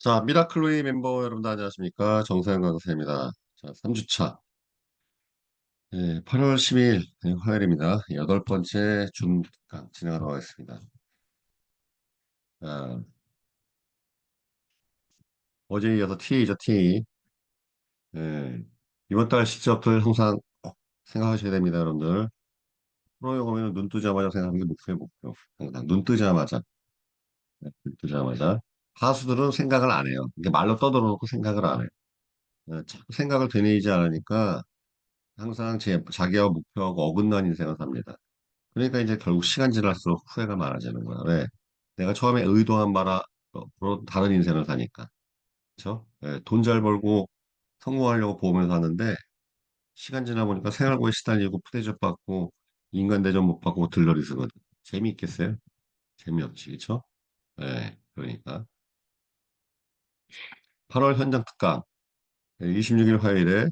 자, 미라클로이 멤버 여러분들 안녕하십니까? 정사영 강사입니다. 자, 3주차. 네, 8월 12일 화요일입니다. 여덟 번째 줌 특강 진행하도록 하겠습니다. 아, 어제 이어서 TA죠, TA. 네, 이번 달 실적들 항상 꼭 생각하셔야 됩니다, 여러분들. 프로에 보면 눈 뜨자마자 생각하는 게 목표예요, 목표. 항상 눈 뜨자마자. 네, 눈 뜨자마자. 하수들은 생각을 안 해요. 이게 말로 떠들어놓고 생각을 안 해요. 네, 자꾸 생각을 되뇌이지 않으니까 항상 자기와 목표하고 어긋난 인생을 삽니다. 그러니까 이제 결국 시간 지날수록 후회가 많아지는 거야. 왜? 내가 처음에 의도한 바로 다른 인생을 사니까. 그렇죠? 돈 잘 벌고 성공하려고 보험을 사는데 시간 지나 보니까 생활고에 시달리고 푸대접 받고 인간 대접 못 받고 들러리 쓰거든. 재미있겠어요? 재미없지, 그렇죠? 그러니까 8월 현장 특강 26일 화요일에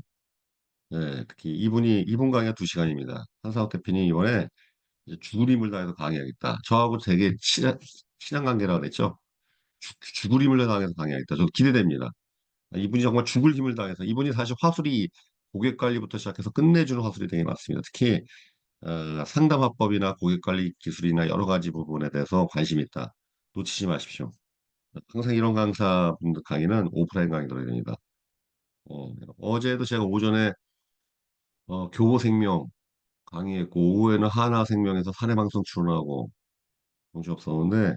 특히 이분 강의가 2시간입니다. 한사업 대표님 이번에 이제 죽을 힘을 다해서 강의하겠다. 저하고 되게 친한 관계라 그랬죠. 죽을 힘을 다해서 강의하겠다. 저 기대됩니다. 이분이 정말 죽을 힘을 다해서 이분이 사실 화술이 고객 관리부터 시작해서 끝내주는 화술이 되게 많습니다. 특히 상담화법이나 고객 관리 기술이나 여러 가지 부분에 대해서 관심이 있다. 놓치지 마십시오. 항상 이런 강사분들 강의는 오프라인 강의 들어야 됩니다. 어제도 제가 오전에 교보생명 강의했고 오후에는 하나생명에서 사내방송 출연하고 정신없었는데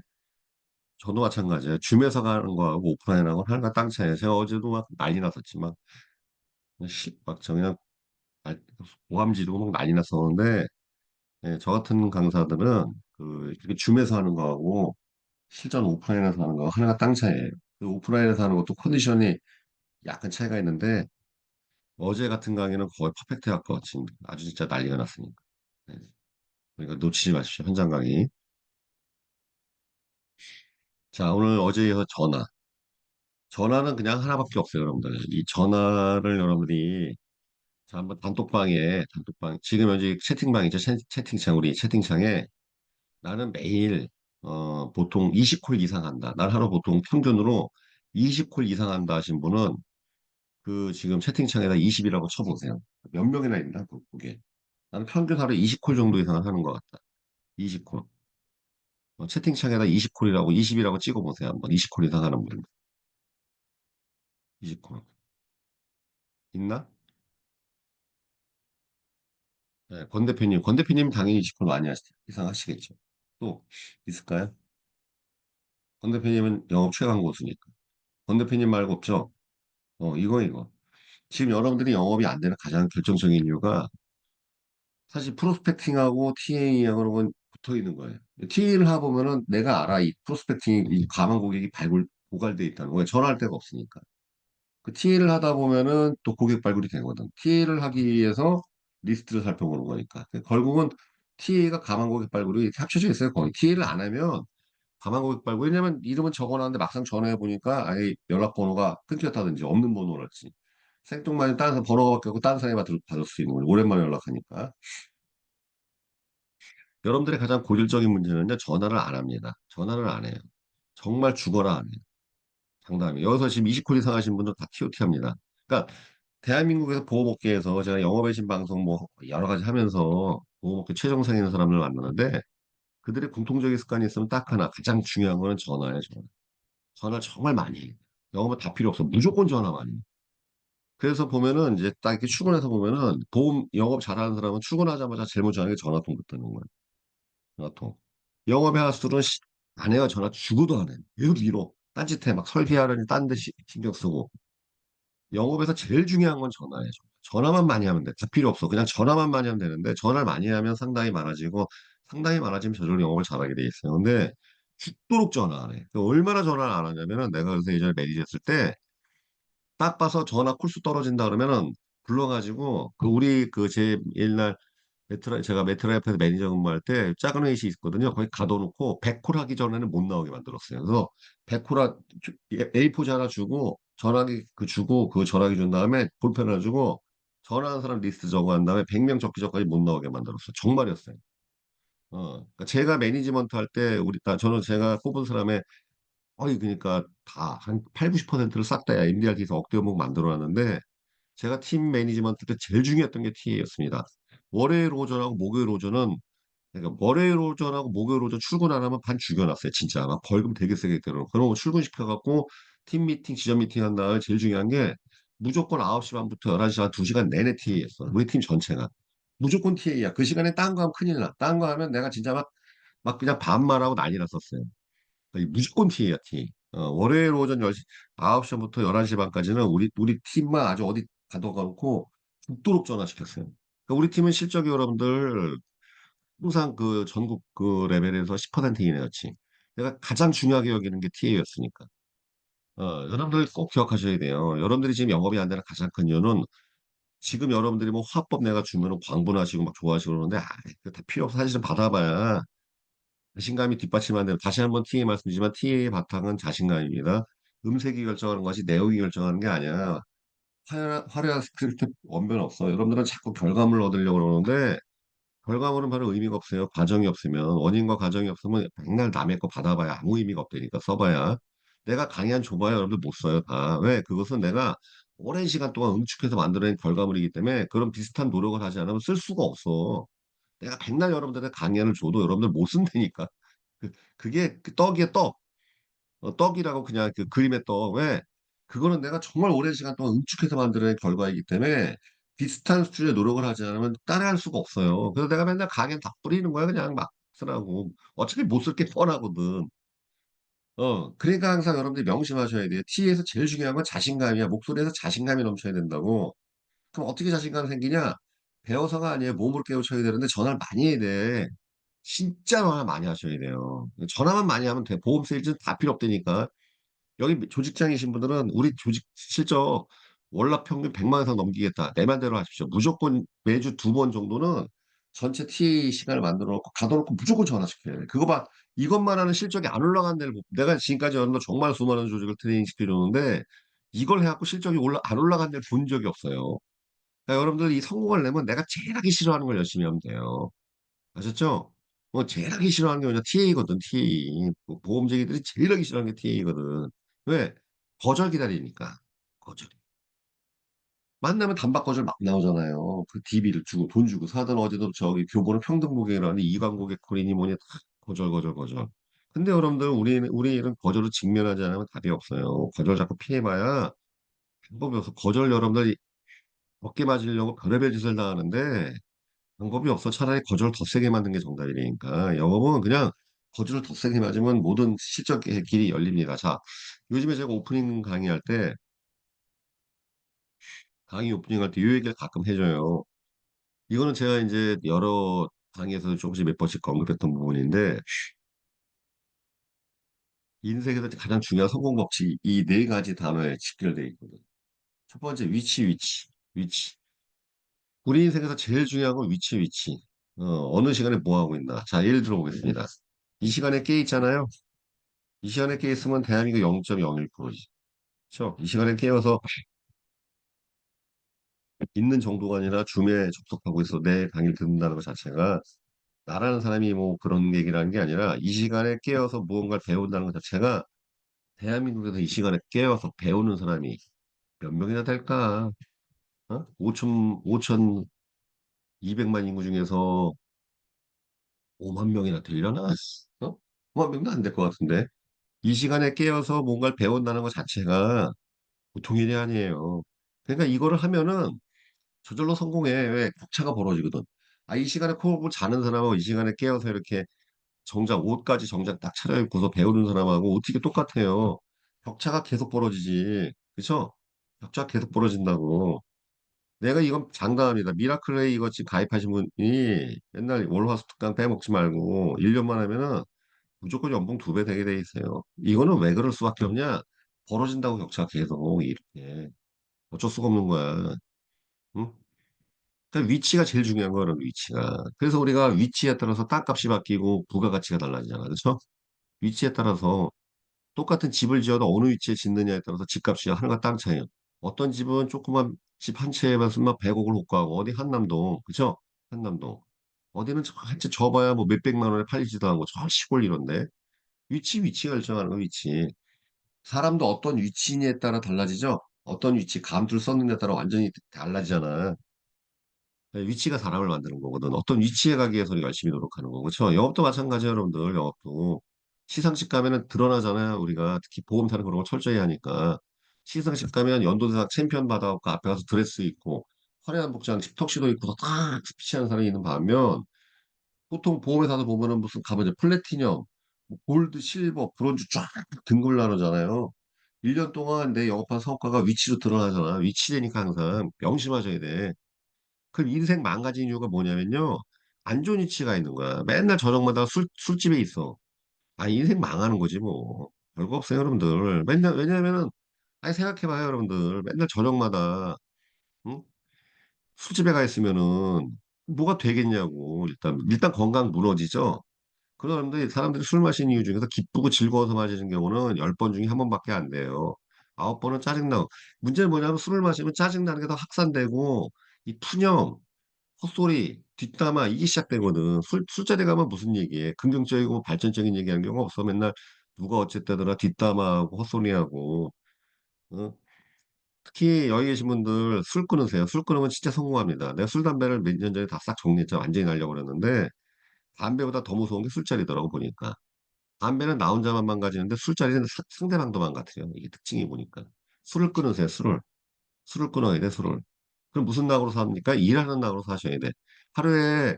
저도 마찬가지예요. 줌에서 가는 거하고 오프라인하고 하늘과 땅 차이에요. 제가 어제도 막 난리 났었지만 막저 그냥 고함지르고 막 난리 났었는데 저 같은 강사들은 이렇게 줌에서 하는 거하고 실전 오프라인에서 하는 거 하늘과 땅 차이예요. 그 오프라인에서 하는 것도 컨디션이 약간 차이가 있는데 어제 같은 강의는 거의 퍼펙트 할것 같습니다. 아주 진짜 난리가 났으니까. 네. 그러니까 놓치지 마십시오. 현장 강의. 자, 오늘 어제 이어서 전화. 전화는 그냥 하나밖에 없어요, 여러분들. 이 전화를 여러분들이 자, 한번 단톡방, 지금 현재 채팅방이죠. 채팅창, 우리 채팅창에 나는 매일, 보통 20콜 이상 한다. 난 하루 보통 평균으로 20콜 이상 한다 하신 분은 지금 채팅창에다 20이라고 쳐보세요. 몇 명이나 있나, 그게. 나는 평균 하루 20콜 정도 이상 하는 것 같다. 20콜. 채팅창에다 20콜이라고, 20이라고 찍어보세요. 한번 20콜 이상 하는 분. 20콜. 있나? 네, 권 대표님 당연히 20콜 많이 이상 하시겠죠. 또, 있을까요? 권 대표님은 영업 최강 고수니까. 권 대표님 말고 없죠? 이거. 지금 여러분들이 영업이 안 되는 가장 결정적인 이유가 사실 프로스펙팅하고 TA하고는 붙어 있는 거예요. TA를 해보면은 내가 알아. 이 프로스펙팅이, 이 가망 고객이 고갈돼 있다는 거예요. 전화할 데가 없으니까. 그 TA를 하다 보면은 또 고객 발굴이 되거든. TA를 하기 위해서 리스트를 살펴보는 거니까. 결국은 TA가 가망 고객 발굴이 합쳐져 있어요. 거의. TA를 안 하면 가망고객 발굴. 왜냐면 이름은 적어놨는데 막상 전화해 보니까 아예 연락번호가 끊겼다든지 없는 번호랄지. 생뚱맞은 다른 사람 번호가 바뀌고 다른 사람이 받을 수 있는 거예요. 오랜만에 연락하니까. 여러분들의 가장 고질적인 문제는요. 전화를 안 합니다. 전화를 안 해요. 정말 죽어라 안 해요. 장담이에요. 여기서 지금 20콜 이상 하신 분들 다 TOT 합니다. 그러니까 대한민국에서 보호업계에서 제가 영업의 신 방송 뭐 여러 가지 하면서 보호업계 최정상에 있는 사람들 만나는데 그들의 공통적인 습관이 있으면 딱 하나 가장 중요한 거는 전화예요. 전화. 전화 정말 많이 해요. 영업은 다 필요 없어. 무조건 전화 많이 해요. 그래서 보면은 이제 딱 이렇게 출근해서 보면은 보험 영업 잘하는 사람은 출근하자마자 제일 먼저 하는 게 전화통 붙드는 거예요. 전화통. 영업의 하수들은 안 해요. 전화 죽어도 안 해요. 계속 밀어. 딴짓해. 막 설계하려니 딴 데 신경 쓰고. 영업에서 제일 중요한 건 전화예요. 전화만 많이 하면 돼. 다 필요 없어. 그냥 전화만 많이 하면 되는데 전화를 많이 하면 상당히 많아지고 상당히 많아지면 저절로 영업을 잘하게 돼 있어요. 근데 죽도록 전화 안 해. 얼마나 전화를 안 하냐면은 내가 그래서 예전에 매니저 했을 때 딱 봐서 전화 콜수 떨어진다 그러면은 불러가지고 우리 제 옛날 제가 메트라이프에서 매니저 근무할 때 작은 회의실 있거든요. 거기 가둬놓고 100콜 하기 전에는 못 나오게 만들었어요. 그래서 100콜 A4지 하나 주고 전화기 주고 그 전화기 준 다음에 볼펜 하나 주고 전화한 사람 리스트 적어 한 다음에 100명 적기 전까지 못 나오게 만들었어요. 정말이었어요. 그러니까 제가 매니지먼트 할 때 저는 제가 뽑은 사람의 그러니까 다 한 8, 90%를 싹 다 MDRT에서 억대 연봉 만들어 놨는데 제가 팀 매니지먼트 때 제일 중요했던 게 TA였습니다. 월요일 오전하고 목요일 오전은 그러니까 월요일 오전하고 목요일 오전 출근 안 하면 반 죽여놨어요. 진짜 막 벌금 되게 세게 때려. 그러면 출근시켜갖고 팀 미팅, 지점 미팅 한 다음에 제일 중요한 게 무조건 9시 반부터 11시 반 2시간 내내 TA였어. 우리 팀 전체가. 무조건 TA야. 그 시간에 딴 거 하면 큰일 나. 딴 거 하면 내가 진짜 막 그냥 반말하고 난리 났었어요. 무조건 T예요, T. 월요일 오전 10시, 9시부터 11시 반까지는 우리 팀만 아주 어디 가둬놓고 죽도록 전화시켰어요. 그러니까 우리 팀은 실적이 여러분들 항상 그 전국 그 레벨에서 10% 이내였지. 내가 가장 중요하게 여기는 게 TA였으니까. 여러분들 꼭 기억하셔야 돼요. 여러분들이 지금 영업이 안 되는 가장 큰 이유는 지금 여러분들이 뭐 화법 내가 주면은 광분하시고 막 좋아하시고 그러는데, 그거 다 필요 없어. 사실은 받아봐야 자신감이 뒷받침안 되는 다시 한번 TA 말씀드리지만 TA의 바탕은 자신감입니다. 음색이 결정하는 것이 내용이 결정하는 게 아니야. 화려한 스크립트 원변 없어. 여러분들은 자꾸 결과물을 얻으려고 그러는데 결과물은 바로 의미가 없어요. 과정이 없으면 원인과 과정이 없으면 맨날 남의 거 받아봐야 아무 의미가 없다니까 써봐야. 내가 강의 한 줘봐야 여러분들 못 써요 다. 왜? 그것은 내가 오랜 시간 동안 응축해서 만들어낸 결과물이기 때문에 그런 비슷한 노력을 하지 않으면 쓸 수가 없어. 내가 백날 여러분들한테 강연을 줘도 여러분들 못 쓴다니까. 그게 그 떡이에 떡. 떡이라고 그냥 그 그림의 떡. 왜? 그거는 내가 정말 오랜 시간 동안 응축해서 만들어낸 결과이기 때문에 비슷한 수준의 노력을 하지 않으면 따라할 수가 없어요. 그래서 내가 맨날 강연 다 뿌리는 거야. 그냥 막 쓰라고. 어차피 못 쓸 게 뻔하거든. 그러니까 항상 여러분들이 명심하셔야 돼요. T에서 제일 중요한 건 자신감이야. 목소리에서 자신감이 넘쳐야 된다고. 그럼 어떻게 자신감 생기냐? 배워서가 아니에요. 몸으로 깨우쳐야 되는데 전화를 많이 해야 돼. 진짜 전화 많이 하셔야 돼요. 전화만 많이 하면 돼. 보험 세일즈는 다 필요 없다니까. 여기 조직장이신 분들은 우리 조직 실적 월납 평균 100만 이상 넘기겠다. 내 맘대로 하십시오. 무조건 매주 2번 정도는 전체 TA 시간을 만들어 놓고 가둬놓고 무조건 전화시켜야 돼. 그거 봐. 이것만 하는 실적이 안 올라간 데를 내가 지금까지 여러분들 정말 수많은 조직을 트레이닝 시켜줬는데 이걸 해갖고 실적이 안 올라간 데를 본 적이 없어요. 그러니까 여러분들 이 성공을 내면 내가 제일 하기 싫어하는 걸 열심히 하면 돼요. 아셨죠? 제일 하기 싫어하는 게 뭐냐? TA거든, TA. 보험쟁이들이 제일 하기 싫어하는 게 TA거든. 왜? 거절 기다리니까. 거절. 만나면 단박 거절 막 나오잖아요. 그 DB를 주고, 돈 주고 사든 어제도 저기 교보는 평등 고객이라는데 이관 고객 콜이니 뭐니 다 거절, 거절, 거절. 근데 여러분들, 우리 일은 거절을 직면하지 않으면 답이 없어요. 거절 자꾸 피해봐야 방법이 없어. 거절 여러분들이 어깨 맞으려고 별의별 짓을 다 하는데 방법이 없어. 차라리 거절을 더 세게 만든 게 정답이니까. 영업은 그냥 거절을 더 세게 맞으면 모든 실적의 길이 열립니다. 자, 요즘에 제가 오프닝 강의할 때, 강의 오프닝 할 때 이 얘기를 가끔 해줘요. 이거는 제가 이제 여러 강의에서 조금씩 몇 번씩 언급했던 부분인데, 인생에서 가장 중요한 성공 법칙, 이 네 가지 단어에 집결되어 있거든. 첫 번째, 위치. 위치. 우리 인생에서 제일 중요한 건 위치. 어느 시간에 뭐 하고 있나. 자, 예를 들어 보겠습니다. 이 시간에 깨 있잖아요. 이 시간에 깨 있으면 대한민국 0.01%지. 그렇죠? 이 시간에 깨어서 있는 정도가 아니라 줌에 접속하고 있어 내 강의를 듣는다는 것 자체가 나라는 사람이 뭐 그런 얘기라는 게 아니라 이 시간에 깨어서 무언가를 배운다는 것 자체가 대한민국에서 이 시간에 깨어서 배우는 사람이 몇 명이나 될까? 5,200만 인구 중에서 5만 명이나 되려나? 5만 명도 안 될 것 같은데. 이 시간에 깨어서 뭔가를 배운다는 것 자체가 보통 일이 아니에요. 그러니까 이거를 하면은 저절로 성공해. 왜? 격차가 벌어지거든. 이 시간에 코골고 자는 사람하고 이 시간에 깨어서 이렇게 정작 옷까지 정작 딱 차려입고서 배우는 사람하고 어떻게 똑같아요. 격차가 계속 벌어지지. 그쵸? 격차가 계속 벌어진다고. 내가 이건 장담합니다. 미라클웨이 이거 지금 가입하신 분이 맨날 월화수특강 빼먹지 말고 1년만 하면은 무조건 연봉 2배 되게 돼 있어요. 이거는 왜 그럴 수밖에 없냐? 벌어진다고 격차가 계속 이렇게. 어쩔 수가 없는 거야. 응? 그러니까 위치가 제일 중요한 거는 위치가. 그래서 우리가 위치에 따라서 땅값이 바뀌고 부가가치가 달라지잖아. 그렇죠? 위치에 따라서 똑같은 집을 지어도 어느 위치에 짓느냐에 따라서 집값이 하늘과 땅 차이요. 어떤 집은 조그만 집 한 채에만 쓰면 100억을 호가하고 어디 한남동, 그죠? 한남동. 어디는 한 채 접어야 뭐 몇백만 원에 팔리지도 않고 저 시골 이런데 위치 결정하는 거 위치. 사람도 어떤 위치냐에 따라 달라지죠? 어떤 위치, 감투를 썼느냐에 따라 완전히 달라지잖아. 네, 위치가 사람을 만드는 거거든. 어떤 위치에 가기 위해서 우리가 열심히 노력하는 거고. 그렇죠? 영업도 마찬가지예요, 여러분들. 영업도. 시상식 가면은 드러나잖아요. 우리가 특히 보험사는 그런 거 철저히 하니까. 시상식 가면 연도대상 챔피언 받아갖고 앞에 가서 드레스 입고 화려한 복장, 턱시도 입고서 딱 스피치하는 사람이 있는 반면 보통 보험회사도 보면은 무슨 가면 이제 플래티넘, 뭐 골드, 실버, 브론즈 쫙 등급을 나누잖아요. 1년 동안 내 영업한 성과가 위치로 드러나잖아. 위치되니까 항상 명심하셔야 돼. 그럼 인생 망가진 이유가 뭐냐면요. 안 좋은 위치가 있는 거야. 맨날 저녁마다 술집에 있어. 아, 인생 망하는 거지, 뭐. 별거 없어요, 여러분들. 맨날, 왜냐면은, 아니, 생각해봐요, 여러분들. 맨날 저녁마다, 응? 술집에 가 있으면은, 뭐가 되겠냐고. 일단 건강 무너지죠? 그런데 사람들이 술 마시는 이유 중에서 기쁘고 즐거워서 마시는 경우는 10번 중에 한 번밖에 안 돼요. 9번은 짜증나고. 문제는 뭐냐면 술을 마시면 짜증나는 게 더 확산되고, 이 푸념, 헛소리, 뒷담화 이게 시작되거든. 술자리 가면 무슨 얘기해? 긍정적이고 발전적인 얘기하는 경우가 없어. 맨날 누가 어쨌다더라 뒷담화하고 헛소리하고. 어? 특히 여기 계신 분들 술 끊으세요. 술 끊으면 진짜 성공합니다. 내가 술, 담배를 몇 년 전에 다 싹 정리했죠. 완전히 날려고 그랬는데 담배보다 더 무서운 게 술자리더라고 보니까. 담배는 나 혼자만 망가지는데 술자리는 상대방도 망가뜨려. 이게 특징이 보니까. 술을 끊으세요. 술을 끊어야 돼. 술을. 그럼 무슨 낙으로 삽니까? 일하는 낙으로 사셔야 돼. 하루에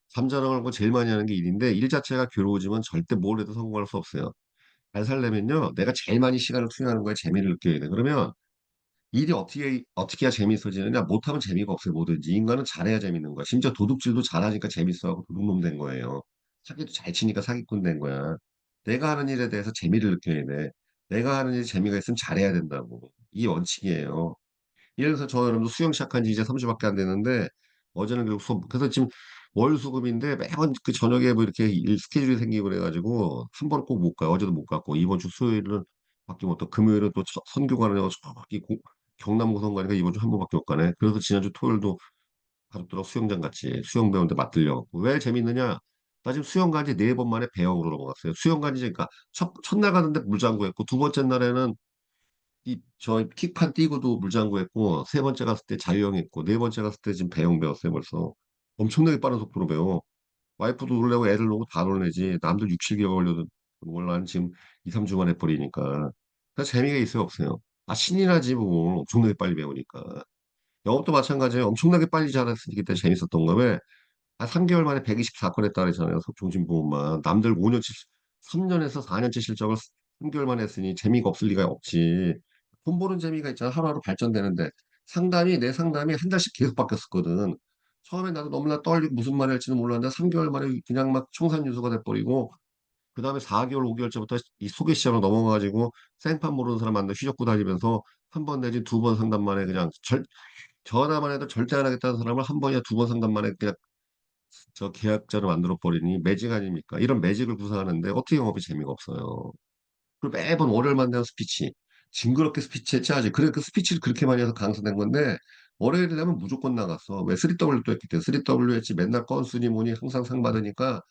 잠자는 걸고 제일 많이 하는 게 일인데 일 자체가 괴로워지면 절대 뭘 해도 성공할 수 없어요. 잘 살려면요. 내가 제일 많이 시간을 투여하는 거에 재미를 느껴야 돼. 그러면 일이 어떻게 해야 재밌어지느냐? 못하면 재미가 없어요. 뭐든지. 인간은 잘해야 재밌는 거야. 심지어 도둑질도 잘하니까 재밌어하고 도둑놈 된 거예요. 사기도 잘 치니까 사기꾼 된 거야. 내가 하는 일에 대해서 재미를 느껴야 돼. 내가 하는 일에 재미가 있으면 잘해야 된다고. 이게 원칙이에요. 예를 들어서 저 여러분도 수영 시작한 지 이제 3주밖에 안 됐는데 어제는 결국 수업 그래서 지금 월 수급인데 매번 그 저녁에 뭐 이렇게 일 스케줄이 생기고 그래가지고 한 번 꼭 못 가요. 어제도 못 갔고 이번 주 수요일은 밖에 못 가. 금요일은 또 선교 가느냐고 저기 경남 고성 가니까 이번 주 한 번밖에 못 가네. 그래서 지난주 토요일도 가족들하고 수영장 같이 수영 배우는데 맞들려갖고 왜 재밌느냐? 나 지금 수영 간지 4번 만에 배영으로 넘어갔어요. 수영 간지 그러니까 첫날 가는데 물장구 했고 두 번째 날에는 저 킥판 뛰고도 물장구 했고 세 번째 갔을 때 자유형 했고 네 번째 갔을 때 지금 배영 배웠어요 벌써. 엄청나게 빠른 속도로 배워. 와이프도 놀래고 애들 놀고 다 놀래지. 남들 6, 7개월 걸려도 뭘 나는 지금 2, 3주 만에 버리니까. 그래서 재미가 있어요 없어요? 아 신이 나지 뭐 엄청나게 빨리 배우니까. 영업도 마찬가지예요. 엄청나게 빨리 잘했으니까 그때 재밌었던 거에 한 3개월 만에 124건 했다 그랬잖아요. 종신보험만. 남들 3년에서 4년치 실적을 3개월 만에 했으니 재미가 없을 리가 없지. 돈 버는 재미가 있잖아. 하루하루 발전되는데. 내 상담이 한 달씩 계속 바뀌었었거든. 처음에 나도 너무나 떨리고 무슨 말 할지는 몰랐는데 3개월 만에 그냥 막 청산유수가 돼버리고 그 다음에 4개월, 5개월째부터 이 소개 시장으로 넘어가가지고 생판 모르는 사람 만나 휘젓고 다니면서 한 번 내지 두 번 상담 만에 그냥 전화만 해도 절대 안 하겠다는 사람을 한 번이나 두 번 상담 만에 그냥 저 계약자를 만들어 버리니 매직 아닙니까? 이런 매직을 구사하는데 어떻게 영업이 재미가 없어요. 그리고 매번 월요일만 되면 스피치. 징그럽게 스피치 했지. 그래, 그 스피치를 그렇게 많이 해서 강사된 건데, 월요일에 되면 무조건 나갔어. 왜 3W 또 했기 때문에 3W 했지. 맨날 건수니 뭐니 항상 상 받으니까,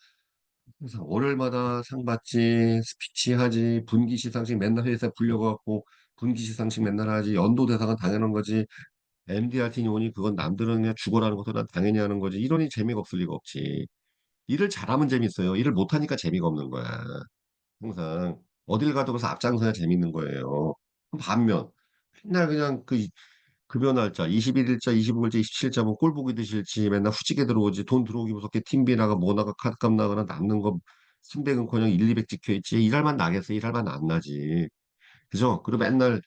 항상 월요일마다 상 받지, 스피치 하지, 분기 시상식 맨날 회사에 불려갖고, 분기 시상식 맨날 하지, 연도 대상은 당연한 거지. MDRT 오니 그건 남들은 그냥 죽어라는 것도 난 당연히 하는 거지. 이러니 재미가 없을 리가 없지. 일을 잘하면 재밌어요. 일을 못하니까 재미가 없는 거야. 항상. 어딜 가도 그래서 앞장서야 재밌는 거예요. 그럼 반면, 맨날 그냥 그 급여 날짜, 21일자, 25일자, 27일자 뭐 꼴 보기도 싫지. 맨날 후지게 들어오지. 돈 들어오기 무섭게 팀비 나가 뭐 나가 카드값 나가나 남는 거 300은커녕 1, 200 찍혀 있지. 일할만 나겠어. 일할만 안 나지. 그죠? 그리고 맨날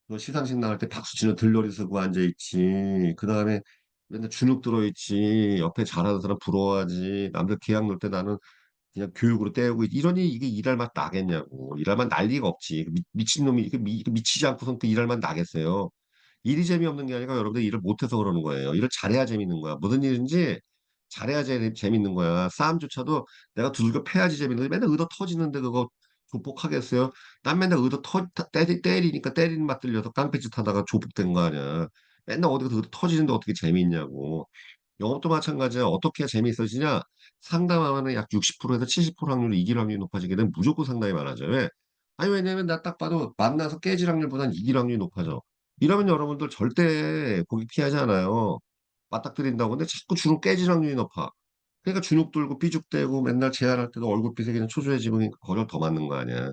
그 시상식 나갈 때 박수 치는 들러리 쓰고 앉아있지. 그 다음에 맨날 주눅 들어있지. 옆에 잘하는 사람 부러워하지. 남들 계약 넣을 때 나는 그냥 교육으로 때우고 이러니 이게 일할 맛 나겠냐고. 일할 맛 날 리가 없지. 미친놈이 미치지 않고선 그 일할 맛 나겠어요. 일이 재미없는 게 아니라 여러분들 일을 못해서 그러는 거예요. 일을 잘해야 재밌는 거야. 무슨 일인지 잘해야 재밌는 거야. 싸움조차도 내가 두들겨 패야지 재밌는 거야. 맨날 의도 터지는데 그거 조폭하겠어요? 난 맨날 때리니까 때리는 맛 들려서 깡패짓 하다가 조폭된 거 아니야. 맨날 어디 가서 의도 터지는데 어떻게 재미있냐고. 영업도 마찬가지야. 어떻게 해야 재미있어지냐? 상담하면 약 60%에서 70% 확률로 이길 확률이 높아지게 되면 무조건 상담이 많아져요. 왜? 아니, 왜냐면 나 딱 봐도 만나서 깨질 확률보단 이길 확률이 높아져. 이러면 여러분들 절대 고기 피하지 않아요. 맞닥뜨린다고. 근데 자꾸 주눅 깨질 확률이 높아. 그러니까 주눅 들고 삐죽대고 맨날 제안할 때도 얼굴빛이 그냥 초조해지고 그러니까 거절 더 맞는 거 아니야.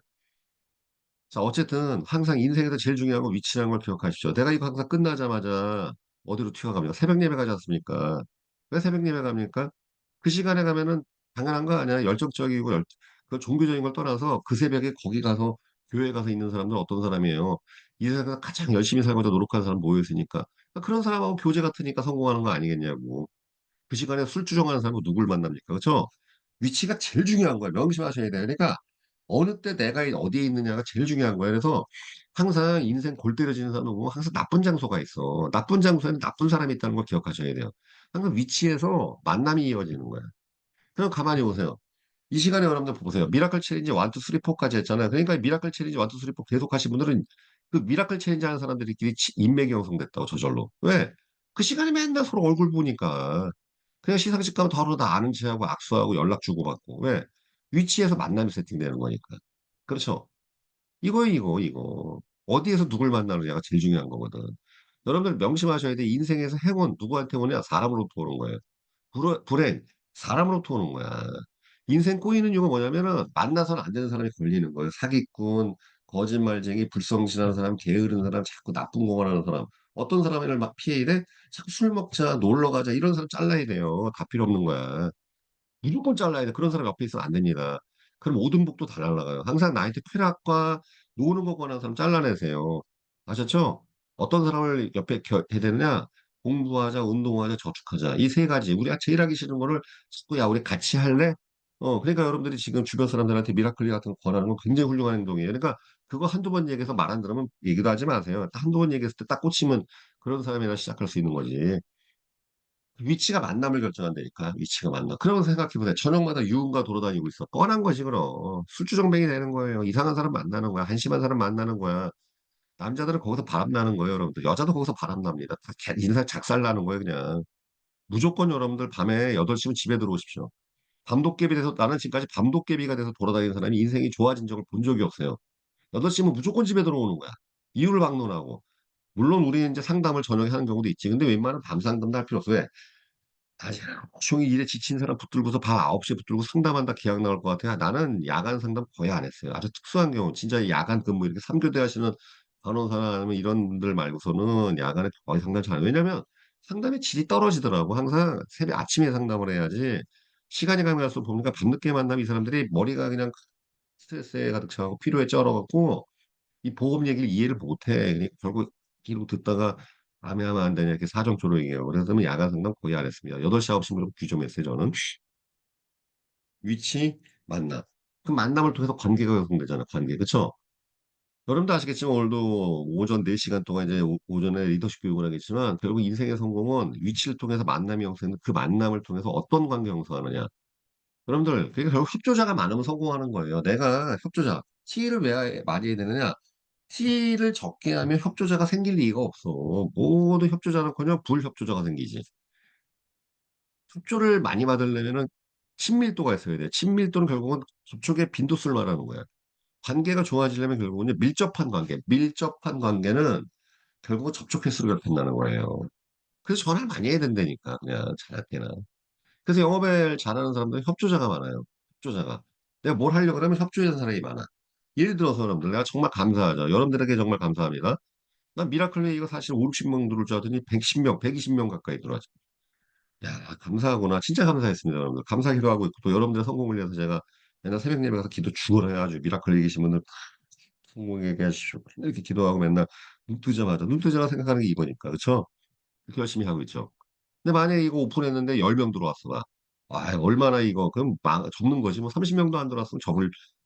자, 어쨌든 항상 인생에서 제일 중요한 건 위치라는 걸 기억하십시오. 내가 이거 항상 끝나자마자 어디로 튀어갑니까? 새벽 예배 가지 않습니까? 왜 새벽 예배 갑니까? 그 시간에 가면은 당연한 거 아니야. 열정적이고 그 종교적인 걸 떠나서 그 새벽에 거기 가서 교회 가서 있는 사람들은 어떤 사람이에요? 이 세상에서 가장 열심히 살고자 노력하는 사람 모여 있으니까 그런 사람하고 교제 같으니까 성공하는 거 아니겠냐고. 그 시간에 술 주정하는 사람은 누굴 만납니까? 그렇죠? 위치가 제일 중요한 거예요. 명심하셔야 돼요. 그러니까 어느 때 내가 어디에 있느냐가 제일 중요한 거예요. 그래서 항상 인생 골 때려지는 사람은 보면 항상 나쁜 장소가 있어. 나쁜 장소에는 나쁜 사람이 있다는 걸 기억하셔야 돼요. 항상 위치에서 만남이 이어지는 거예요. 그럼 가만히 보세요. 이 시간에 여러분들 보세요. 미라클 챌린지 1, 2, 3, 4까지 했잖아요. 그러니까 미라클 챌린지 1, 2, 3, 4 계속 하신 분들은 그 미라클 챌린지 하는 사람들끼리 인맥이 형성됐다고 저절로. 왜? 그 시간에 맨날 서로 얼굴 보니까. 그냥 시상식 가면 서로 다 아는 체하고 악수하고 연락 주고받고. 왜? 위치에서 만남이 세팅되는 거니까. 그렇죠? 이거. 어디에서 누굴 만나느냐가 제일 중요한 거거든. 여러분들 명심하셔야 돼. 인생에서 행운 누구한테 오냐? 사람으로부터 오는 거예요. 불행, 사람으로부터 오는 거야. 인생 꼬이는 이유가 뭐냐면은 만나서는 안 되는 사람이 걸리는 거예요. 사기꾼, 거짓말쟁이, 불성실한 사람, 게으른 사람, 자꾸 나쁜 공을 하는 사람. 어떤 사람을 막 피해 이래? 자꾸 술 먹자, 놀러 가자, 이런 사람 잘라야 돼요. 다 필요 없는 거야. 무조건 잘라야 돼. 그런 사람 옆에 있으면 안 됩니다. 그럼 모든 복도 다 날아가요. 항상 나한테 쾌락과 노는 거 권하는 사람 잘라내세요. 아셨죠? 어떤 사람을 옆에 해야 되느냐? 공부하자, 운동하자, 저축하자. 이 세 가지. 우리가 제일 하기 싫은 거를 자꾸 야, 우리 같이 할래? 그러니까 여러분들이 지금 주변 사람들한테 미라클리 같은 거 권하는 건 굉장히 훌륭한 행동이에요. 그러니까 그거 한두 번 얘기해서 말 안 들으면 얘기도 하지 마세요. 딱 한두 번 얘기했을 때 딱 꽂히면 그런 사람이랑 시작할 수 있는 거지. 위치가 만남을 결정한다니까. 위치가 만남. 그러면 생각해보세요. 저녁마다 유흥가 돌아다니고 있어. 뻔한 거지 그럼. 술주정뱅이 되는 거예요. 이상한 사람 만나는 거야. 한심한 사람 만나는 거야. 남자들은 거기서 바람 나는 거예요, 여러분들. 여자도 거기서 바람 납니다. 다 인생 작살 나는 거예요, 그냥. 무조건 여러분들 밤에 8시면 집에 들어오십시오. 밤도깨비 돼서 나는 지금까지 밤도깨비가 돼서 돌아다니는 사람이 인생이 좋아진 적을 본 적이 없어요. 8시면 무조건 집에 들어오는 거야. 이유를 막론하고. 물론 우리 이제 상담을 저녁에 하는 경우도 있지. 근데 웬만하면 밤 상담도 할 필요 없어. 왜? 아니, 종일 일에 지친 사람 붙들고서 밤 9시에 붙들고 상담한다 기약 나올 것 같아요. 나는 야간 상담 거의 안 했어요. 아주 특수한 경우, 진짜 야간 근무 이렇게 3교대 하시는 간호사나 아니면 이런 분들 말고서는 야간에 거의 상담 잘 안 해요. 왜냐면 상담의 질이 떨어지더라고. 항상 새벽 아침에 상담을 해야지. 시간이 가면 갈수록 보니까 밤늦게 만나면 이 사람들이 머리가 그냥 스트레스에 가득 차고 피로에 쩔어갖고 이 보험 얘기를 이해를 못해. 그러니까 결국 기록 듣다가 밤에 하면 안 되냐 이렇게 사정초로 얘기해요. 그래서 야간 상담 거의 안 했습니다. 8시, 9시 무조건 규정했어요, 저는. 위치, 만남. 그 만남을 통해서 관계가 형성되잖아, 관계. 그쵸? 여러분도 아시겠지만 오늘도 오전 4시간 동안 이제 오전에 리더십 교육을 하겠지만 결국 인생의 성공은 위치를 통해서 만남이 형성되는 그 만남을 통해서 어떤 관계 형성하느냐. 여러분들, 그러니까 결국 협조자가 많으면 성공하는 거예요. 내가 협조자. T를 왜 많이 해야 되느냐? T를 적게 하면 협조자가 생길 리가 없어. 모든 협조자는커녕 불협조자가 생기지. 협조를 많이 받으려면은 친밀도가 있어야 돼. 친밀도는 결국은 접촉의 빈도수를 말하는 거야. 관계가 좋아지려면 결국은 밀접한 관계. 밀접한 관계는 결국은 접촉 횟수를 결핍나는 거예요. 그래서 전화를 많이 해야 된다니까. 그냥 자나깨나. 그래서 영업을 잘하는 사람들은 협조자가 많아요. 협조자가. 내가 뭘 하려고 그러면 협조하는 사람이 많아. 예를 들어서 여러분들 내가 정말 감사하죠. 여러분들에게 정말 감사합니다. 난 미라클웨이가 사실 5, 60명 들어올 줄 알았더니 110명, 120명 가까이 들어왔죠. 야, 감사하구나. 진짜 감사했습니다, 여러분들. 감사기도 하고 있고, 또 여러분들의 성공을 위해서 제가 맨날 새벽 예배 가서 기도 죽어라 해가지고 미라클 계신 분들 성공하게 하시오. 이렇게 기도하고 맨날 눈 뜨자마자 생각하는 게 이거니까. 그쵸? 그렇게 열심히 하고 있죠. 근데 만약에 이거 오픈했는데 10명 들어왔어 봐. 아, 얼마나 이거, 그럼 접는 거지. 뭐 30명도 안 들어왔으면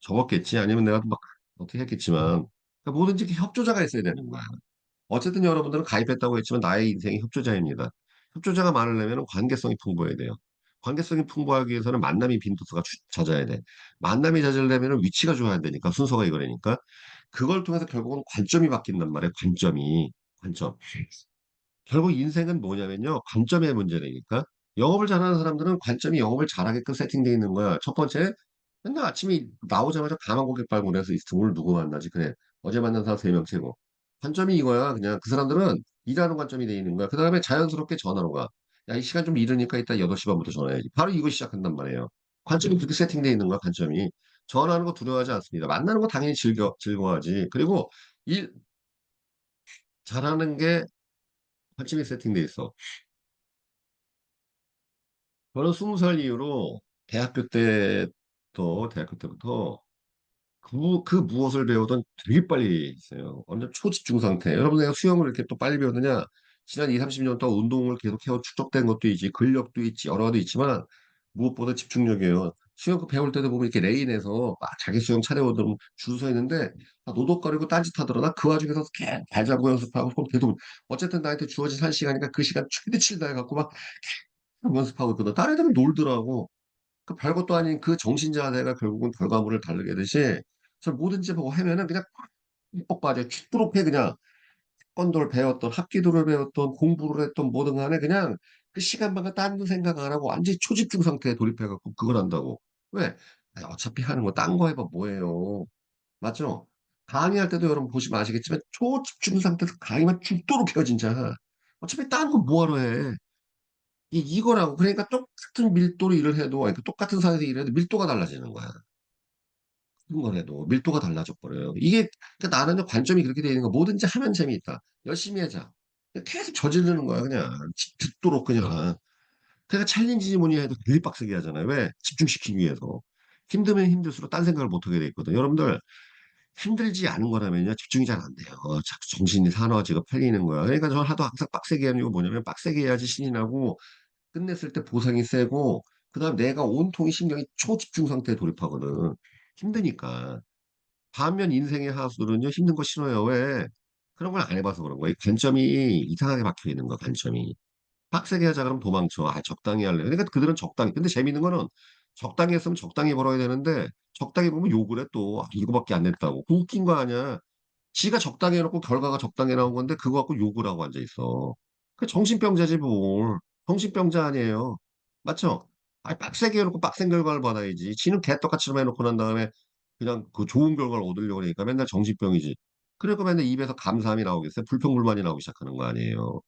접었겠지. 아니면 내가 막 어떻게 했겠지만. 그러니까 뭐든지 이렇게 협조자가 있어야 되는 거야. 어쨌든 여러분들은 가입했다고 했지만 나의 인생이 협조자입니다. 협조자가 많으려면 관계성이 풍부해야 돼요. 관계성이 풍부하기 위해서는 만남이 빈도수가 잦아야 돼. 만남이 잦으려면 위치가 좋아야 되니까 순서가 이거라니까. 그걸 통해서 결국은 관점이 바뀐단 말이에요. 관점이. 관점. 결국 인생은 뭐냐면요. 관점의 문제라니까. 영업을 잘하는 사람들은 관점이 영업을 잘하게끔 세팅되어 있는 거야. 첫 번째, 맨날 아침에 나오자마자 가만 고개 빨고 그래서 오늘 누구 만나지? 그래. 어제 만난 사람 3명 채고. 관점이 이거야. 그냥 그 사람들은 일하는 관점이 돼 있는 거야. 그 다음에 자연스럽게 전화로 가. 야, 이 시간 좀 이르니까 이따 8시 반부터 전화해야지. 바로 이거 시작한단 말이에요. 관점이 그렇게 세팅돼 있는 거야, 관점이. 전화하는 거 두려워하지 않습니다. 만나는 거 당연히 즐거워하지. 그리고 일 잘하는 게 관점이 세팅돼 있어. 저는 20살 이후로 대학교 때부터 그 무엇을 배우던 되게 빨리 했어요. 완전 초집중 상태. 여러분, 내가 수영을 이렇게 또 빨리 배우느냐? 지난 2, 30년 동안 운동을 계속 해온 축적된 것도 있지, 근력도 있지, 여러 가지 있지만, 무엇보다 집중력이에요. 수영 그 배울 때도 보면 이렇게 레인에서 막 자기 수영 차려오던 줄 서 있는데, 노독거리고 딴짓하더라. 나 그 와중에서 계속 발 잡고 연습하고, 그럼 계속, 어쨌든 나한테 주어진 한 시간이니까 그 시간 최대 치다 해갖고 막 계속 연습하고 있거든. 다른 애들은 놀더라고. 그 별것도 아닌 그 정신자세가 결국은 결과물을 다르게 하듯이 저 뭐든지 보고 하면은 그냥 뻑 빠져 죽도록 해 그냥 건도를 배웠던 합기도를 배웠던 공부를 했던 뭐든 간에 그냥 그 시간만큼 딴 거 생각 안 하고 완전히 초집중 상태에 돌입해갖고 그걸 한다고. 왜? 아니, 어차피 하는 거 딴 거 해봐 뭐예요. 맞죠? 강의할 때도 여러분 보시면 아시겠지만 초집중 상태에서 강의만 죽도록 해요 진짜. 어차피 딴 거 뭐하러 해. 이거라고. 그러니까 똑같은 밀도로 일을 해도, 그러니까 똑같은 산에서 일해도 밀도가 달라지는 거야. 어떤 걸 해도 밀도가 달라져 버려요. 이게, 그러니까 나는 관점이 그렇게 되어 있는 거, 뭐든지 하면 재미있다. 열심히 하자. 계속 저지르는 거야, 그냥. 듣도록 그냥. 그러니까 챌린지지 뭐니 해도 되게 빡세게 하잖아요. 왜? 집중시키기 위해서. 힘들면 힘들수록 딴 생각을 못 하게 돼 있거든. 여러분들, 힘들지 않은 거라면요, 집중이 잘 안 돼요. 자꾸 정신이 사나워지고 팔리는 거야. 그러니까 저는 하도 항상 빡세게 하는 이유가 뭐냐면, 빡세게 해야지 신이 나고, 끝냈을 때 보상이 세고 그다음 내가 온통이 신경이 초집중 상태에 돌입하거든. 힘드니까. 반면 인생의 하수들은요 힘든 거 싫어요. 왜? 그런 걸 안 해봐서 그런 거예요. 관점이 이상하게 박혀 있는 거야. 관점이. 빡세게 하자 그러면 도망쳐. 아, 적당히 할래. 그러니까 그들은 적당히. 근데 재밌는 거는 적당히 했으면 적당히 벌어야 되는데 적당히 보면 욕을 해 또. 아, 이거밖에 안 냈다고. 그 웃긴 거 아니야. 지가 적당히 해놓고 결과가 적당히 나온 건데 그거 갖고 욕을 하고 앉아 있어. 그 정신병자지 뭘. 정신병자 아니에요. 맞죠? 아니 빡세게 해놓고 빡센 결과를 받아야지. 지는 개떡같이만 해놓고 난 다음에 그냥 그 좋은 결과를 얻으려고 그러니까 맨날 정신병이지. 그러니까 맨날 입에서 감사함이 나오겠어요. 불평불만이 나오기 시작하는 거 아니에요.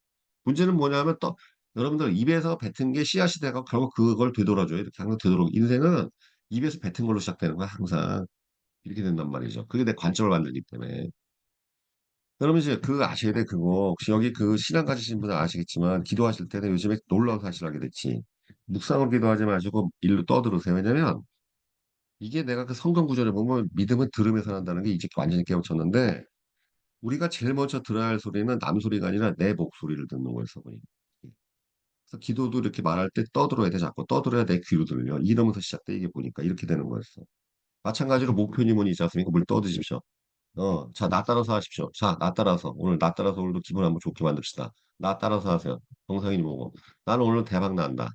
문제는 뭐냐면 또 여러분들 입에서 뱉은 게 씨앗이 돼가 결국 그걸 되돌아줘요. 이렇게 항상 되돌아. 인생은 입에서 뱉은 걸로 시작되는 거야 항상. 이렇게 된단 말이죠. 그게 내 관점을 만들기 때문에. 그러면 이제 그 아셔야 돼, 그거. 혹시 여기 그 신앙 가지신 분은 아시겠지만, 기도하실 때는 요즘에 놀라운 사실을 하게 됐지. 묵상을 기도하지 마시고 일로 떠들으세요. 왜냐면, 이게 내가 그 성경 구절에 보면 믿음은 들음에서 난다는 게 이제 완전히 깨우쳤는데, 우리가 제일 먼저 들어야 할 소리는 남 소리가 아니라 내 목소리를 듣는 거였어, 보니. 그래서 기도도 이렇게 말할 때 떠들어야 돼, 자꾸. 떠들어야 내 귀로 들려. 이러면서 시작돼, 이게 보니까. 이렇게 되는 거였어. 마찬가지로 목표니문이 있지 않습니까? 물 떠드십시오. 자, 나 따라서 하십시오. 자, 나 따라서. 오늘 나 따라서 오늘도 기분 한번 좋게 만듭시다. 나 따라서 하세요. 정상인이 보고. 나는 오늘 대박 난다.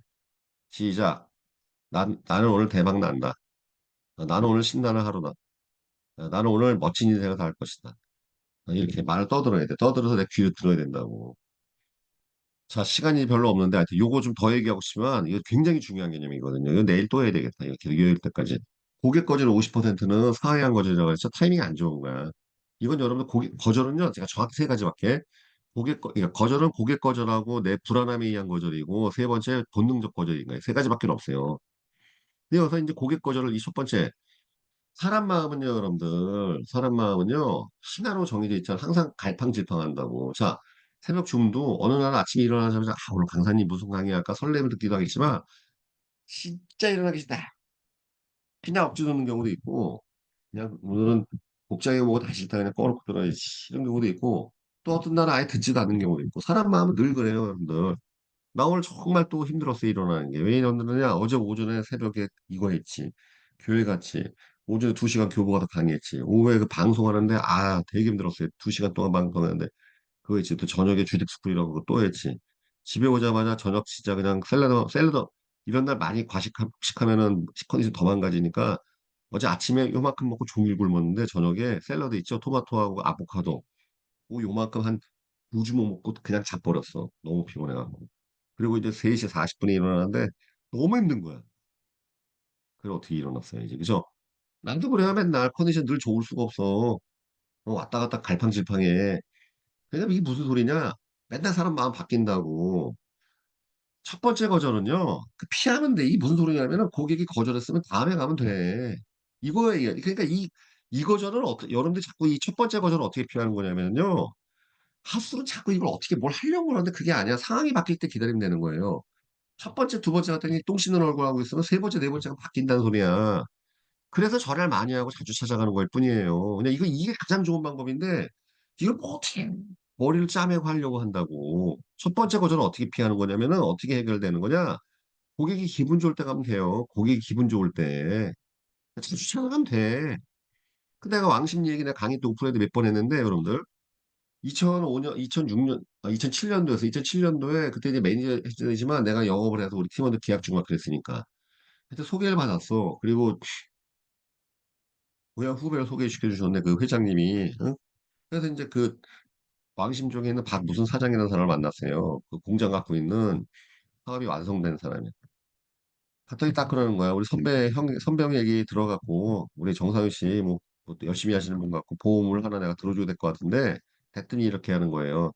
시작. 나는 오늘 대박 난다. 나는 오늘 신나는 하루다. 나는 오늘 멋진 인생을 살 것이다. 이렇게 말을 떠들어야 돼. 떠들어서 내 귀를 들어야 된다고. 자, 시간이 별로 없는데, 하여튼 요거 좀 더 얘기하고 싶지만, 이거 굉장히 중요한 개념이거든요. 이거 내일 또 해야 되겠다. 이렇게 요일 때까지. 고객 거절 50%는 사회한 거절이라고 해서 타이밍이 안 좋은 거야. 이건 여러분들 거절은요, 제가 정확히 세 가지밖에. 그러니까 거절은 고객 거절하고 내 불안함에 의한 거절이고, 세 번째 본능적 거절인 거예요. 세 가지밖에 없어요. 근데 여기서 이제 고객 거절을 이 첫 번째, 사람 마음은요, 여러분들, 사람 마음은요, 하나로 정해져 있잖아. 항상 갈팡질팡한다고. 자, 새벽 줌도 어느 날 아침에 일어나자마자, 아, 오늘 강사님 무슨 강의할까 설렘을 듣기도 하겠지만, 진짜 일어나기 싫다. 그냥 억지 듣는 경우도 있고, 그냥 오늘은 복장해 보고 다시 싫다 그냥 꺼놓고 들어야지. 이런 경우도 있고, 또 어떤 날은 아예 듣지도 않는 경우도 있고, 사람 마음은 늘 그래요, 여러분들. 나 오늘 정말 또 힘들었어, 일어나는 게. 왜 이러느냐? 어제 오전에 새벽에 이거 했지. 교회 갔지. 오전에 2시간 교보가서 강의했지. 오후에 그 방송하는데, 아, 되게 힘들었어요. 2시간 동안 방송하는데. 그거 했지. 또 저녁에 주식스쿨이라고 그거 또 했지. 집에 오자마자 저녁 진짜 그냥 샐러드. 이런 날 많이 과식하면은 컨디션 더 망가지니까 어제 아침에 요만큼 먹고 종일 굶었는데 저녁에 샐러드 있죠. 토마토하고 아보카도. 그 요만큼 한 2주먹 먹고 그냥 자버렸어. 너무 피곤해가지고. 그리고 이제 3시 40분에 일어나는데 너무 힘든 거야. 그래 어떻게 일어났어요 이제 그죠? 나도 그래야 맨날 컨디션 늘 좋을 수가 없어. 왔다 갔다 갈팡질팡해. 그러니까 이게 무슨 소리냐? 맨날 사람 마음 바뀐다고. 첫 번째 거절은요, 피하면 돼. 이 무슨 소리냐면은 고객이 거절했으면 다음에 가면 돼. 이거예요. 그러니까 이 거절을 어떻게, 여러분들이 자꾸 이 첫 번째 거절을 어떻게 피하는 거냐면요. 하수로 자꾸 이걸 어떻게 뭘 하려고 하는데 그게 아니야. 상황이 바뀔 때 기다리면 되는 거예요. 첫 번째, 두 번째 같더니 똥 씻는 얼굴 하고 있으면 세 번째, 네 번째가 바뀐다는 소리야. 그래서 전화를 많이 하고 자주 찾아가는 거일 뿐이에요. 그냥 이게 가장 좋은 방법인데, 이걸 뭐 어떻게 머리를 짜매고 하려고 한다고. 첫 번째 거절은 어떻게 피하는 거냐면은 어떻게 해결되는 거냐? 고객이 기분 좋을 때 가면 돼요. 고객이 기분 좋을 때. 자주 찾아가면 돼. 그 내가 왕심 얘기 내가 강의 또 오프라인에 몇 번 했는데, 여러분들. 2005년, 2006년, 2007년도에서 2007년도에 그때 이제 매니저이지만 내가 영업을 해서 우리 팀원들 계약 중과 그랬으니까. 그때 소개를 받았어. 그리고 고향 후배를 소개시켜 주셨네. 그 회장님이. 응? 그래서 이제 그 왕심 쪽에 있는 박 무슨 사장이라는 사람을 만났어요. 그 공장 갖고 있는 사업이 완성된 사람이야. 갔더니 딱 그러는 거야. 우리 선배 형 얘기 들어갖고, 우리 정상윤 씨, 뭐 열심히 하시는 분 같고, 보험을 하나 내가 들어줘야 될 것 같은데, 대뜸이 이렇게 하는 거예요.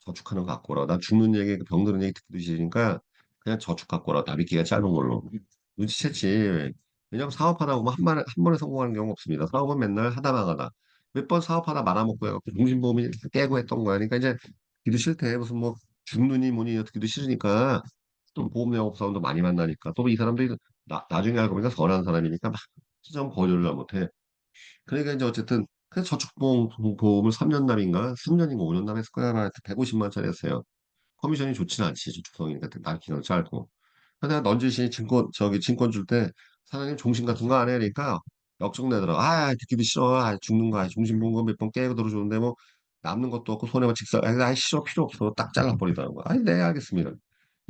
저축하는 거 갖고 오라. 나 죽는 얘기, 그 병드는 얘기 듣기 싫으니까, 그냥 저축 갖고 오라. 나비키가 짧은 걸로. 눈치챘지. 왜냐면 사업하다 보면 한 번에 성공하는 경우가 없습니다. 사업은 맨날 하다 망하다. 몇 번 사업하다 말아먹고 해갖고, 종신보험이 깨고 했던 거야. 그러니까 이제, 기도 싫대. 무슨 뭐, 죽느니 뭐니 어떻게도 싫으니까, 또 보험 영업사원도 많이 만나니까 또 이 사람들이 나중에 알고 보니까 선한 사람이니까 막 시정 거절을 못해. 그러니까 이제 어쨌든 그래서 저축보험을 3년 납인가 3년인가 5년 납했을 거야. 하나 150만 짜리 했어요. 커미션이 좋지는 않지. 저축성이니까 날 기간 짧고. 근데 내가 넌지시 증권 줄 때 사장님 종신 같은 거 안 해. 그러니까 역정내더라. 듣기도 싫어. 죽는 거. 종신보험 몇 번 깨고 들어주는데 뭐 남는 것도 없고 손해만 직사. 싫어. 필요 없어. 딱 잘라버리더라고. 네, 알겠습니다.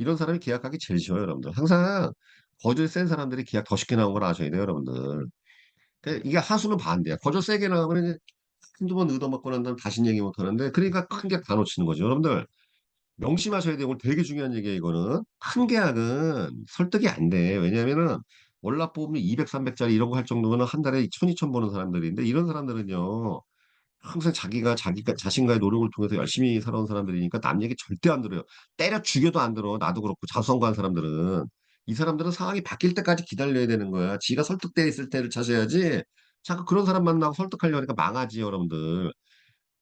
이런 사람이 계약하기 제일 쉬워요, 여러분들. 항상 거절 센 사람들이 계약 더 쉽게 나온 걸 아셔야 돼요, 여러분들. 이게 하수는 반대야. 거절 세게 나오면 이제 한두 번 얻어맞고 난 다음 다시 얘기 못 하는데, 그러니까 큰 게 다 놓치는 거죠, 여러분들. 명심하셔야 되고 되게 중요한 얘기예요, 이거는. 큰 계약은 설득이 안 돼. 왜냐면은 월납 보험이 200, 300짜리 이런 거 할 정도면 한 달에 1,000, 2천 버는 사람들인데 이런 사람들은요. 항상 자기가 자신과의 노력을 통해서 열심히 살아온 사람들이니까 남 얘기 절대 안 들어요. 때려 죽여도 안 들어. 나도 그렇고 자수성가한 사람들은. 이 사람들은 상황이 바뀔 때까지 기다려야 되는 거야. 지가 설득돼 있을 때를 찾아야지. 자꾸 그런 사람 만나고 설득하려고 하니까 망하지, 여러분들.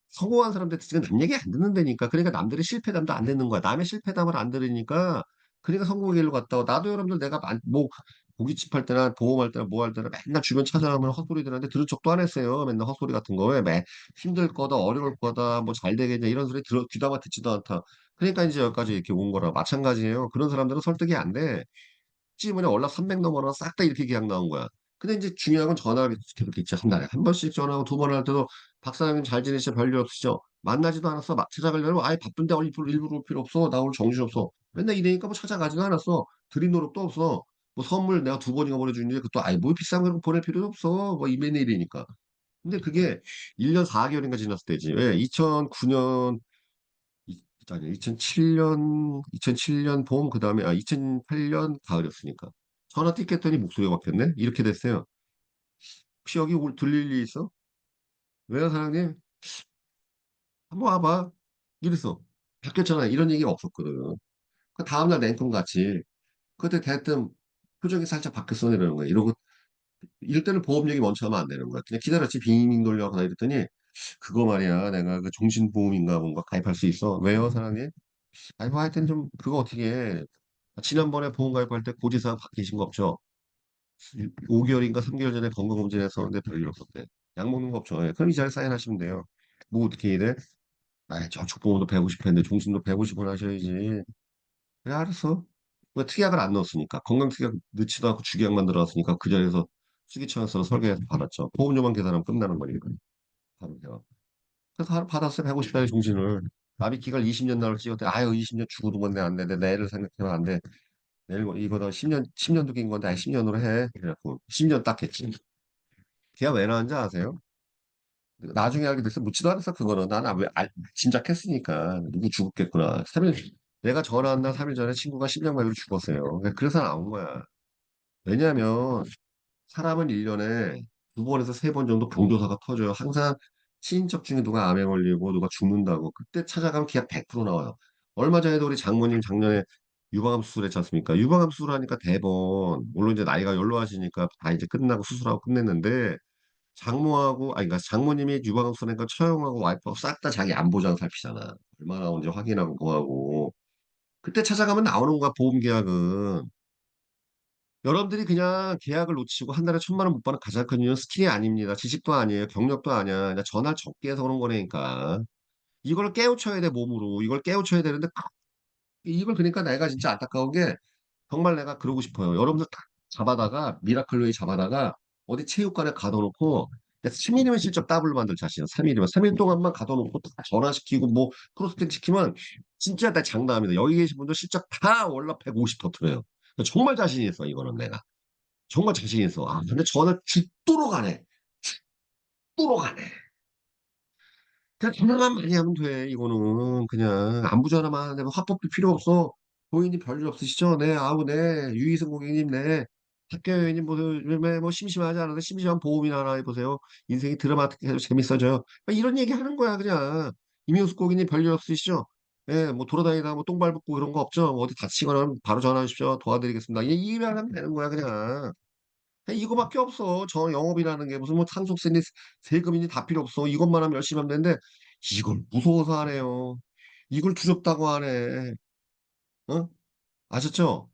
성공한 사람들 지금 남 얘기 안 듣는다니까. 그러니까 남들의 실패담도 안 듣는 거야. 남의 실패담을 안 들으니까 그러니까 성공의 길로 갔다고. 나도 여러분들 내가 뭐 고깃집 할 때나 보험할 때나 뭐 할 때나 맨날 주변 찾아가면 헛소리들한테 들은 척도 안 했어요. 맨날 헛소리 같은 거. 왜 힘들 거다, 어려울 거다, 뭐 잘 되겠냐 이런 소리 귀담아 듣지도 않다. 그러니까 이제 여기까지 이렇게 온 거라 마찬가지예요. 그런 사람들은 설득이 안 돼. 뭐냐 월납 300 넘어나 싹 다 이렇게 계약 나온 거야. 근데 이제 중요한 건 전화를 계속 있지. 한 달에 한 번씩 전화하고 두 번 할 때도 박 사장님 잘 지내시죠? 별일 없으시죠? 만나지도 않았어. 찾아가려고 아예 바쁜데 일부러 올 필요 없어. 나 오늘 정신없어. 맨날 이러니까 뭐 찾아가지도 않았어. 드린 노력도 없어. 뭐 선물 내가 두 번이나 보내주는데 그것도 뭐 비싼 거 보낼 필요도 없어. 뭐 이메일이니까. 근데 그게 1년 4개월인가 지났을 때지. 왜? 2009년 아니 2007년 봄 그다음에 2008년 가을이었으니까 전화 띡했더니 목소리가 바뀌었네 이렇게 됐어요. 혹시 여기 들릴 일 있어? 왜요 사장님? 한번 와봐 이랬어. 바뀌었잖아. 이런 얘기가 없었거든. 그 다음날 냉큼 같이 그때 대뜸 표정이 살짝 바뀌었어 이러는 거야. 이러고 이럴 때는 보험 얘기 먼저 하면 안 되는 거야. 그냥 기다렸지 빙 돌려가다 이랬더니 그거 말이야 내가 그 종신보험인가 뭔가 가입할 수 있어. 왜요 사장님? 아니 뭐 하여튼 좀 그거 어떻게 해. 지난번에 보험 가입할 때 고지사항 바뀌신 거 없죠? 5개월인가 3개월 전에 건강검진 했었는데 별일 없었대. 약 먹는 거 없죠. 예, 그럼 이 자리에 사인하시면 돼요. 뭐 어떻게 해야 돼? 저축보험도 150 했는데 종신도 150원 하셔야지. 그래 알았어. 왜 특약을 안 넣었으니까. 건강특약 넣지도 않고 주계약만 들어갔으니까 그 자리에서 수기청에서 설계해서 받았죠. 보험료만 계산하면 끝나는 거니까. 바로 제가. 그래서 하루 받았어요. 150짜리 종신을. 납입 기간 20년 나올 찍었대. 20년 죽어도 건데 안 돼. 내 애를 생각하면 안 돼. 내일 이거다 10년도 긴 건데 10년으로 해. 그래갖고 10년 딱 했지. 걔가 왜 나왔는지 아세요? 나중에 알게 됐어. 묻지도 않았어, 그거는. 나는 짐작했으니까. 누구 죽었겠구나. 3일, 내가 전화한 날 3일 전에 친구가 심장마비로 죽었어요. 그래서 나온 거야. 왜냐면, 사람은 1년에 2번에서 3번 정도 경조사가 터져요. 항상 친인척 중에 누가 암에 걸리고 누가 죽는다고. 그때 찾아가면 기약 100% 나와요. 얼마 전에도 우리 장모님 작년에 유방암 수술했지 않습니까? 유방암 수술하니까 대번, 물론 이제 나이가 연로하시니까 다 이제 끝나고 수술하고 끝냈는데, 장모하고, 아니, 그러니까 장모님이 유방암 수술하니까 처형하고 와이프하고 싹 다 자기 안보장 살피잖아. 얼마나 나오는지 확인하고 뭐하고. 그때 찾아가면 나오는 거야, 보험 계약은. 여러분들이 그냥 계약을 놓치고 한 달에 1,000만 원 못 받는 가장 큰 이유는 스킬이 아닙니다. 지식도 아니에요. 경력도 아니야. 그냥 전화를 적게 해서 그런 거니까. 이걸 깨우쳐야 돼, 몸으로. 이걸 깨우쳐야 되는데, 이걸 그러니까 내가 진짜 안타까운 게, 정말 내가 그러고 싶어요. 여러분들 딱 잡아다가, 미라클웨이 잡아다가, 어디 체육관에 가둬놓고, 3일이면 실적 더블 만들 자신이야. 3일이면. 3일 동안만 가둬놓고 다 전화시키고, 뭐, 크로스팅 시키면, 진짜 나 장담합니다. 여기 계신 분들 실적 다 월급 150 터트려요. 정말 자신이 있어, 이거는 내가. 정말 자신 있어. 아, 근데 전화 죽도록 안 해. 죽도록 안 해. 그냥 전화만 많이 하면 돼. 이거는 그냥 안부 전화만 하는데 뭐 화법도 필요 없어. 고객님 별일 없으시죠? 네, 아우, 네. 유희승 고객님, 네. 학교 여행님 뭐 심심하지 않아도 심심한 보험이나 하나 해보세요. 인생이 드라마틱해서 재밌어져요. 이런 얘기 하는 거야, 그냥. 이명숙 고객님 별일 없으시죠? 예, 뭐 돌아다니다 뭐 똥 밟고 그런 거 없죠? 뭐 어디 다치거나 하면 바로 전화하십시오. 도와드리겠습니다. 이말 하면 되는 거야, 그냥. 이거밖에 없어. 저 영업이라는 게 무슨 뭐 상속세니 세금이니 다 필요 없어. 이것만 하면 열심히 하면 되는데 이걸 무서워서 하네요. 이걸 두렵다고 하네. 어? 아셨죠?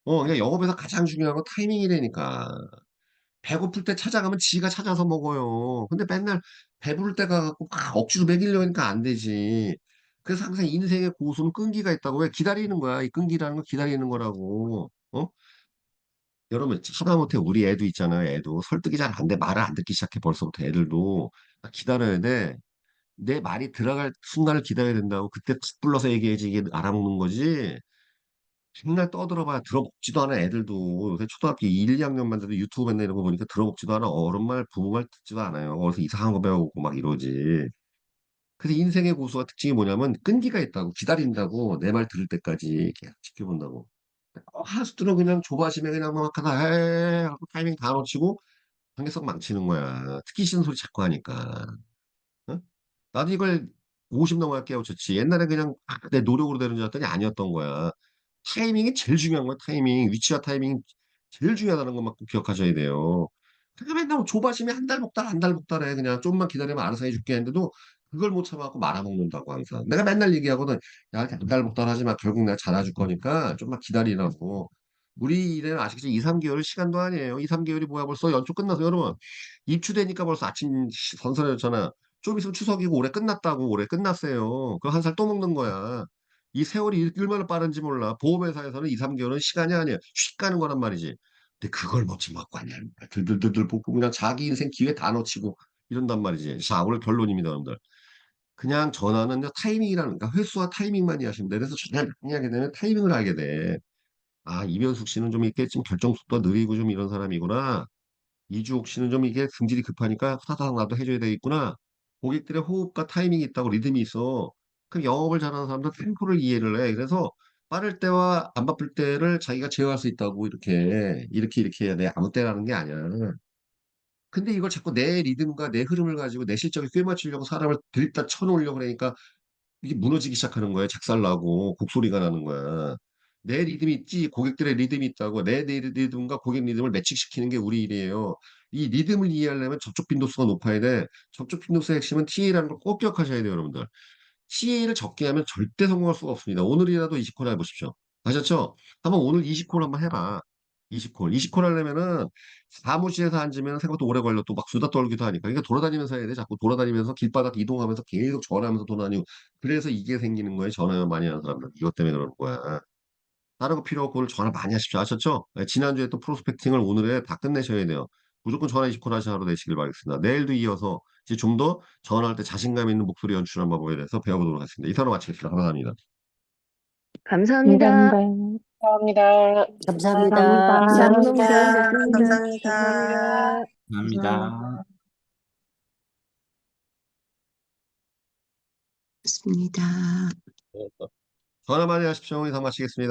그냥 영업에서 가장 중요한 건 타이밍이라니까. 배고플 때 찾아가면 지가 찾아서 먹어요. 근데 맨날 배부를 때 가갖고 막 억지로 먹이려니까 안 되지. 그래서 항상 인생의 고수는 끈기가 있다고. 왜 기다리는 거야? 이 끈기라는 거 기다리는 거라고. 여러분, 하다못해 우리 애도 있잖아요. 애도 설득이 잘 안 돼. 말을 안 듣기 시작해. 벌써부터 애들도. 기다려야 돼. 내 말이 들어갈 순간을 기다려야 된다고. 그때 툭 불러서 얘기해야지 이게 알아먹는 거지. 맨날 떠들어봐야 들어먹지도 않아. 애들도. 요새 초등학교 1, 2학년만 돼도 유튜브 맨날 이런 거 보니까 들어먹지도 않아. 어른 말, 부모 말 듣지도 않아요. 어디서 이상한 거 배우고 막 이러지. 그래서 인생의 고수가 특징이 뭐냐면 끈기가 있다고. 기다린다고. 내 말 들을 때까지 계속 지켜본다고. 하수들은 그냥 조바심에 그냥 막 하다 해 하고 타이밍 다 놓치고 관계성 망치는 거야. 특히 싫은 소리 자꾸 하니까. 어? 나도 이걸 50 넘어야 깨우쳤지. 옛날에 그냥 내 노력으로 되는 줄 알았더니 아니었던 거야. 타이밍이 제일 중요한 거야. 타이밍. 위치와 타이밍 제일 중요하다는 것만 꼭 기억하셔야 돼요. 그러니까 맨날 조바심에 한 달 먹다 한 달 먹다래. 그냥 좀만 기다리면 알아서 해줄게 했는데도 그걸 못 참아갖고 말아먹는다고 항상. 내가 맨날 얘기하거든. 야, 한 달 먹다 하지 마. 결국 내가 잘해줄 거니까 좀만 기다리라고. 우리 일에는 아시겠지? 2, 3개월 시간도 아니에요. 2, 3개월이 뭐야 벌써 연초 끝나서 여러분. 입추되니까 벌써 아침 선선해졌잖아. 좀 있으면 추석이고 올해 끝났다고. 올해 끝났어요. 그럼 한 살 또 먹는 거야. 이 세월이 얼마나 빠른지 몰라. 보험회사에서는 2, 3개월은 시간이 아니야. 휙 가는 거란 말이지. 근데 그걸 놓지 말고 그냥 들들들들 볶고 그냥 자기 인생 기회 다 놓치고 이런단 말이지. 자, 오늘 결론입니다, 여러분들. 그냥 전화는 타이밍이라는, 그러니까 횟수와 타이밍만 이해하시면 돼. 그래서 전화를 많이 하게 되면 타이밍을 알게 돼. 아, 이면숙 씨는 좀 이렇게 좀 결정 속도가 느리고 좀 이런 사람이구나. 이주옥 씨는 좀 이게 성질이 급하니까 후다닥 나도 해줘야 되겠구나. 고객들의 호흡과 타이밍이 있다고 리듬이 있어. 그럼 영업을 잘하는 사람들 템포를 이해를 해. 그래서 빠를 때와 안 바쁠 때를 자기가 제어할 수 있다고 이렇게 해야 돼. 아무 때라는 게 아니야. 근데 이걸 자꾸 내 리듬과 내 흐름을 가지고 내 실적에 꿰 맞추려고 사람을 들이다 쳐놓으려고 그러니까 이게 무너지기 시작하는 거예요. 작살나고 곡소리가 나는 거야. 내 리듬이 있지, 고객들의 리듬이 있다고. 내 리듬과 고객 리듬을 매칭시키는 게 우리 일이에요. 이 리듬을 이해하려면 접촉 빈도수가 높아야 돼. 접촉 빈도수의 핵심은 TA라는 걸 꼭 기억하셔야 돼요, 여러분들. TA를 적게 하면 절대 성공할 수가 없습니다. 오늘이라도 20콜 해보십시오. 아셨죠? 한번 오늘 20콜 한번 해봐. 20콜. 20콜 하려면은 사무실에서 앉으면 생각보다 오래 걸려. 또 막 수다 떨기도 하니까. 그러니까 돌아다니면서 해야 돼. 자꾸 돌아다니면서 길바닥 이동하면서 계속 전화하면서 돌아다니고. 그래서 이게 생기는 거예요. 전화 많이 하는 사람들. 이것 때문에 그러는 거야. 다른 거 필요 없고 오늘 전화 많이 하십시오. 아셨죠? 네, 지난주에 또 프로스펙팅을 오늘에 다 끝내셔야 돼요. 무조건 전화 20콜 하시 하루 되시길 바라겠습니다. 내일도 이어서 이제 좀 더 전화할 때 자신감 있는 목소리 연출한 방법에 대해서 배워보도록 하겠습니다. 이사로 마치겠습니다. 감사합니다. 감사합니다. 감사합니다. 감사합니다. 이사 감사합니다. 너무 도움 감사합니다. 됐습니다. 감사합니다. 감사합니다. 감사합니다. 좋습니다. 전화 많이 하십시오. 이사 마치겠습니다.